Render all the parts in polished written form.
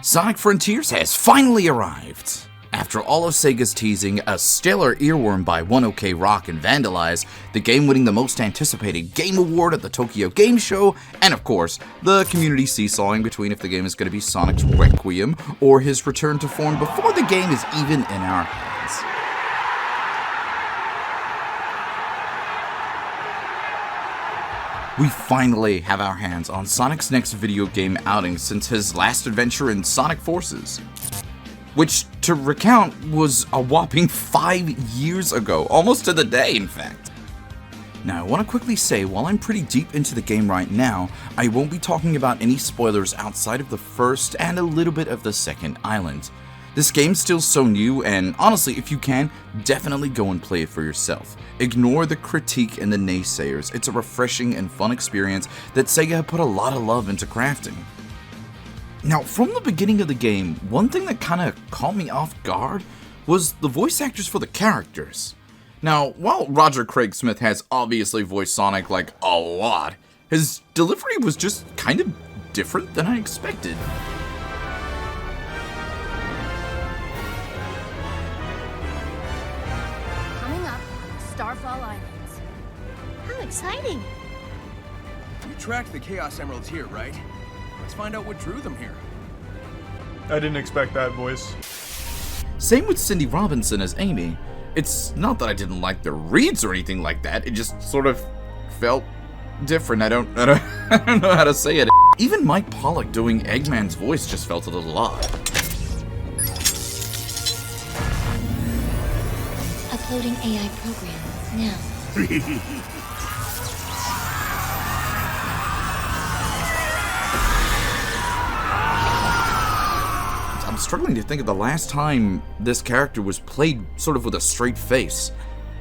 Sonic Frontiers has finally arrived! After all of Sega's teasing, a stellar earworm by 1OK Rock and Vandalize, the game winning the most anticipated game award at the Tokyo Game Show, and of course, the community seesawing between if the game is going to be Sonic's Requiem or his return to form before the game is even in our hands. We finally have our hands on Sonic's next video game outing since his last adventure in Sonic Forces. Which, to recount, was a whopping 5 years ago, almost to the day, in fact. Now, I want to quickly say, while I'm pretty deep into the game right now, I won't be talking about any spoilers outside of the first and a little bit of the second island. This game's still so new, and honestly, if you can, definitely go and play it for yourself. Ignore the critique and the naysayers. It's a refreshing and fun experience that Sega had put a lot of love into crafting. Now, from the beginning of the game, one thing that kind of caught me off guard was the voice actors for the characters. Now, while Roger Craig Smith has obviously voiced Sonic like a lot, his delivery was just kind of different than I expected. Coming up on Starfall Islands. How exciting! You tracked the Chaos Emeralds here, right? Let's find out what drew them here. I didn't expect that voice. Same with Cindy Robinson as Amy. It's not that I didn't like their reads or anything like that, it just sort of felt different. I don't know how to say it. Even Mike Pollock doing Eggman's voice just felt a little odd. Uploading AI program now. I'm struggling to think of the last time this character was played sort of with a straight face,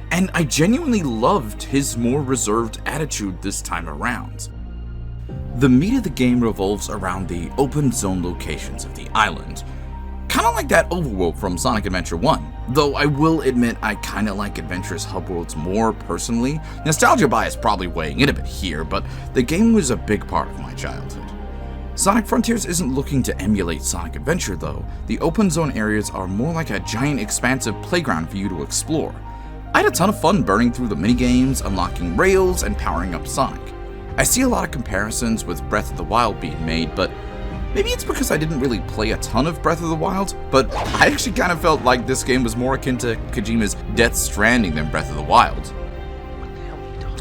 and I genuinely loved his more reserved attitude this time around. The meat of the game revolves around the open zone locations of the island, kinda like that overworld from Sonic Adventure 1, though I will admit I kinda like Adventure's hub worlds more personally. Nostalgia bias probably weighing in a bit here, but the game was a big part of my childhood. Sonic Frontiers isn't looking to emulate Sonic Adventure though. The open zone areas are more like a giant expansive playground for you to explore. I had a ton of fun burning through the minigames, unlocking rails, and powering up Sonic. I see a lot of comparisons with Breath of the Wild being made, but maybe it's because I didn't really play a ton of Breath of the Wild, but I actually kind of felt like this game was more akin to Kojima's Death Stranding than Breath of the Wild.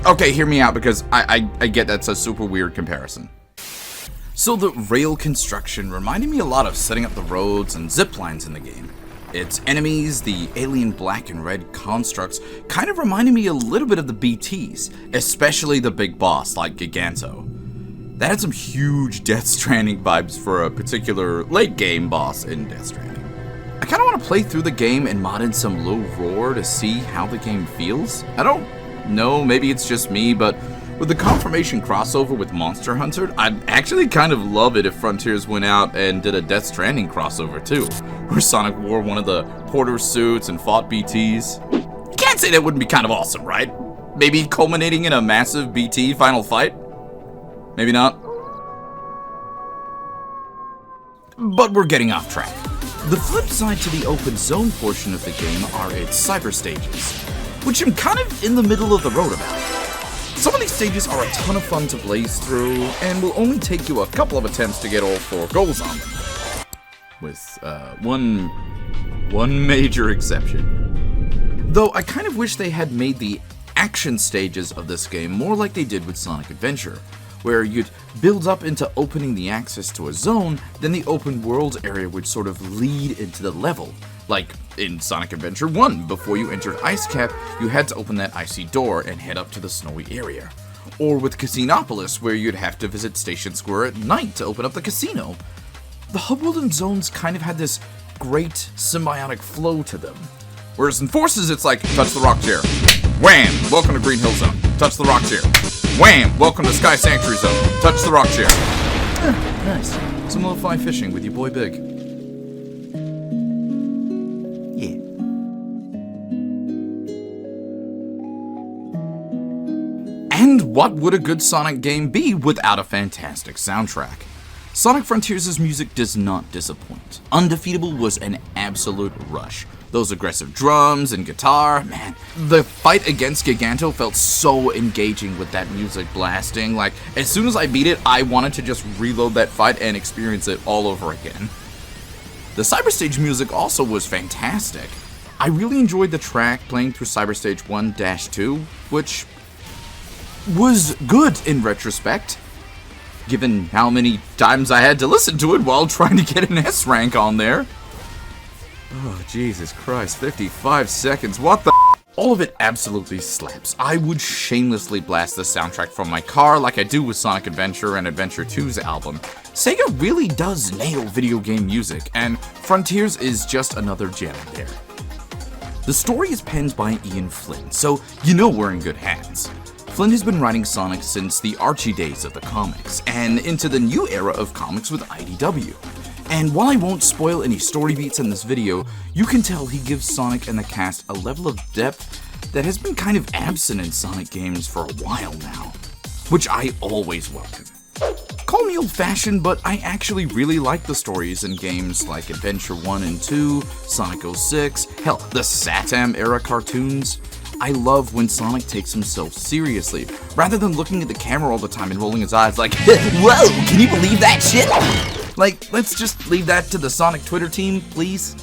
Okay, hear me out because I get that's a super weird comparison. So the rail construction reminded me a lot of setting up the roads and zip lines in the game. Its enemies, the alien black and red constructs, kind of reminded me a little bit of the BTs, especially the big boss like Giganto. That had some huge Death Stranding vibes for a particular late game boss in Death Stranding. I kind of want to play through the game and mod in some low roar to see how the game feels. I don't know, maybe it's just me, but with the confirmation crossover with Monster Hunter, I'd actually kind of love it if Frontiers went out and did a Death Stranding crossover too, where Sonic wore one of the porter suits and fought BTs. You can't say that wouldn't be kind of awesome, right? Maybe culminating in a massive BT final fight? Maybe not. But we're getting off track. The flip side to the open zone portion of the game are its cyber stages, which I'm kind of in the middle of the road about. Some of these stages are a ton of fun to blaze through, and will only take you a couple of attempts to get all 4 goals on them. With one major exception. Though I kind of wish they had made the action stages of this game more like they did with Sonic Adventure, where you'd build up into opening the access to a zone, then the open world area would sort of lead into the level. Like in Sonic Adventure 1, before you entered Ice Cap, you had to open that icy door and head up to the snowy area. Or with Casinopolis, where you'd have to visit Station Square at night to open up the casino. The hub world and zones kind of had this great symbiotic flow to them. Whereas in Forces, it's like, touch the rock chair. Wham! Welcome to Green Hill Zone. Touch the rock chair. Wham! Welcome to Sky Sanctuary Zone. Touch the rock chair. Nice. Some lo-fi fishing with your boy Big. And what would a good Sonic game be without a fantastic soundtrack? Sonic Frontiers' music does not disappoint. Undefeatable was an absolute rush. Those aggressive drums and guitar, man. The fight against Giganto felt so engaging with that music blasting. Like, as soon as I beat it, I wanted to just reload that fight and experience it all over again. The Cyberstage music also was fantastic. I really enjoyed the track playing through Cyberstage 1-2, which was good in retrospect, given how many times I had to listen to it while trying to get an S rank on there. Oh, Jesus Christ, 55 seconds, what the All of it absolutely slaps. I would shamelessly blast the soundtrack from my car like I do with Sonic Adventure and Adventure 2's album. Sega really does nail video game music, and Frontiers is just another gem there. The story is penned by Ian Flynn, so you know we're in good hands. Flynn has been writing Sonic since the Archie days of the comics, and into the new era of comics with IDW. And while I won't spoil any story beats in this video, you can tell he gives Sonic and the cast a level of depth that has been kind of absent in Sonic games for a while now, which I always welcome. Call me old-fashioned, but I actually really like the stories in games like Adventure 1 and 2, Sonic 06, hell, the Satam era cartoons. I love when Sonic takes himself seriously, rather than looking at the camera all the time and rolling his eyes like, whoa, can you believe that shit? Like, let's just leave that to the Sonic Twitter team, please.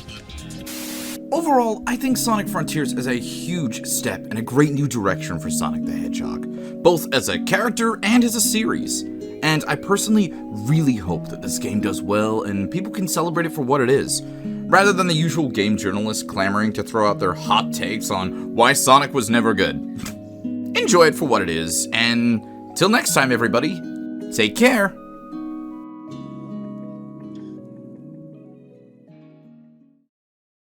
Overall, I think Sonic Frontiers is a huge step and a great new direction for Sonic the Hedgehog, both as a character and as a series. And I personally really hope that this game does well and people can celebrate it for what it is, rather than the usual game journalists clamoring to throw out their hot takes on why Sonic was never good. Enjoy it for what it is, and till next time everybody, take care!